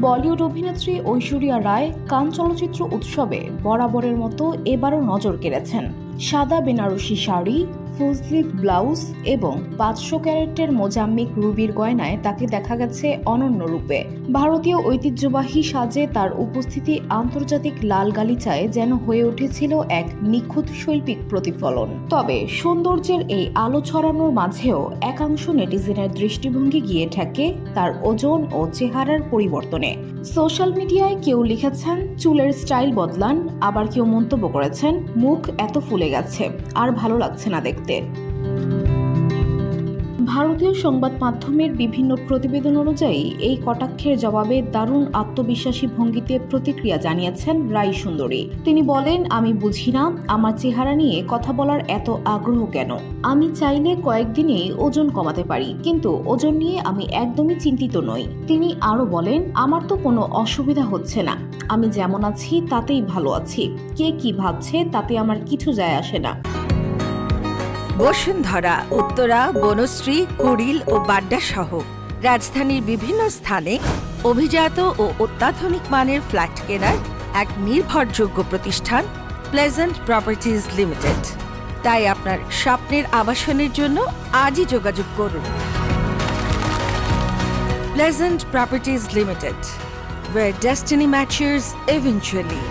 বলিউড অভিনেত্রী ঐশ্বরিয়া রায় কান চলচ্চিত্র উৎসবে বরাবরের মতো এবারও নজর কেড়েছেন। সাদা Banarasi sari, full sleeve blouse এবং 500 ক্যারেটের মোজাম্মিক রুবির গয়নায় তাকে দেখা গেছে অনন্য রূপে। ভারতীয় ঐতিহ্যবাহী সাজে তার উপস্থিতি আন্তর্জাতিক লাল গালিচায় যেন হয়ে উঠেছিল এক নিখুঁত শৈল্পিক প্রতিফলন। তবে সৌন্দর্যের এই আলো ছড়ানোর মাঝেও একাংশ নেটিজেনের দৃষ্টিভঙ্গি গিয়ে ঠেকে তার ওজন ও চেহারার পরিবর্তনে। সোশ্যাল মিডিয়ায় কেউ লিখেছেন চুলের স্টাইল বদলান, আবার কেউ মন্তব্য করেছেন মুখ এত ফুলে গেছে, আর ভালো লাগছে না দেখতে। ভারতীয় সংবাদ মাধ্যমের বিভিন্ন প্রতিবেদন অনুযায়ী এই কটাক্ষের জবাবে দারুণ আত্মবিশ্বাসী ভঙ্গিতে প্রতিক্রিয়া জানিয়েছেন রাই সুন্দরী। তিনি বলেন, আমি বুঝি না আমার চেহারা নিয়ে কথা বলার এত আগ্রহ কেন। আমি চাইলে কয়েকদিনেই ওজন কমাতে পারি, কিন্তু ওজন নিয়ে আমি একদমই চিন্তিত নই। তিনি আরও বলেন, আমার তো কোনো অসুবিধা হচ্ছে না, আমি যেমন আছি তাতেই ভালো আছি। কে কি ভাবছে তাতে আমার কিছু যায় আসে না। বসুন্ধরা, উত্তরা, বনশ্রী, কুড়িল ও বাড্ডা সহ রাজধানীর বিভিন্ন স্থানে অভিজাত ও অত্যাধুনিক মানের ফ্ল্যাট কেনার এক নির্ভরযোগ্য প্রতিষ্ঠান প্লেজেন্ট প্রপার্টিজ লিমিটেড। তাই আপনার স্বপ্নের আবাসনের জন্য আজই যোগাযোগ করুন। Pleasant properties limited, where destiny matches eventually.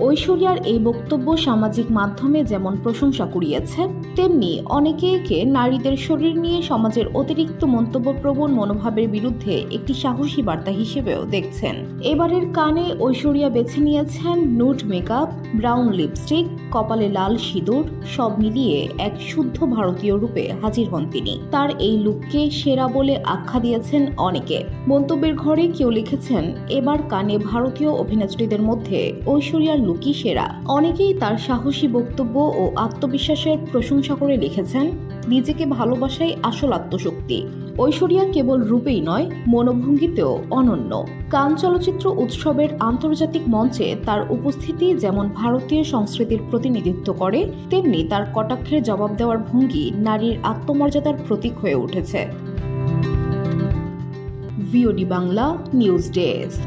ঐশ্বরিয়ার এই বক্তব্য সামাজিক মাধ্যমে যেমন প্রশংসা কুড়িয়েছে, তেমনি অনেকে একে নারীদের শরীর নিয়ে সমাজের অতিরিক্ত মন্তব্যপ্রবণ মনোভাবের বিরুদ্ধে একটি সাহসী বার্তা হিসেবেও দেখছেন। এবারের কানে ঐশ্বরিয়া বেছে নিয়েছেন নুড মেকআপ, ব্রাউন লিপস্টিক, কপালে লাল সিঁদুর, সব মিলিয়ে এক শুদ্ধ ভারতীয় রূপে হাজির হন তিনি। তার এই লুককে সেরা বলে আখ্যা দিয়েছেন অনেকে। মন্তব্যের ঘরে কেউ লিখেছেন, এবার কানে ভারতীয় অভিনেত্রীদের মধ্যে ঐশ্বরিয়ার লুকই সেরা। অনেকেই তার সাহসী বক্তব্য ও আত্মবিশ্বাসের প্রশংসা করে লিখেছেন, নিজেকে ভালোবাসাই আসল আত্মশক্তি। ঐশ্বরিয়া কেবল রূপেই নয়, মনোভঙ্গিতেও অনন্য। কান চলচ্চিত্র উৎসবের আন্তর্জাতিক মঞ্চে তার উপস্থিতি যেমন ভারতীয় সংস্কৃতির প্রতিনিধিত্ব করে, তেমনি তার কটাক্ষের জবাব দেওয়ার ভঙ্গি নারীর আত্মমর্যাদার প্রতীক হয়ে উঠেছে। VOD Bangla news desk.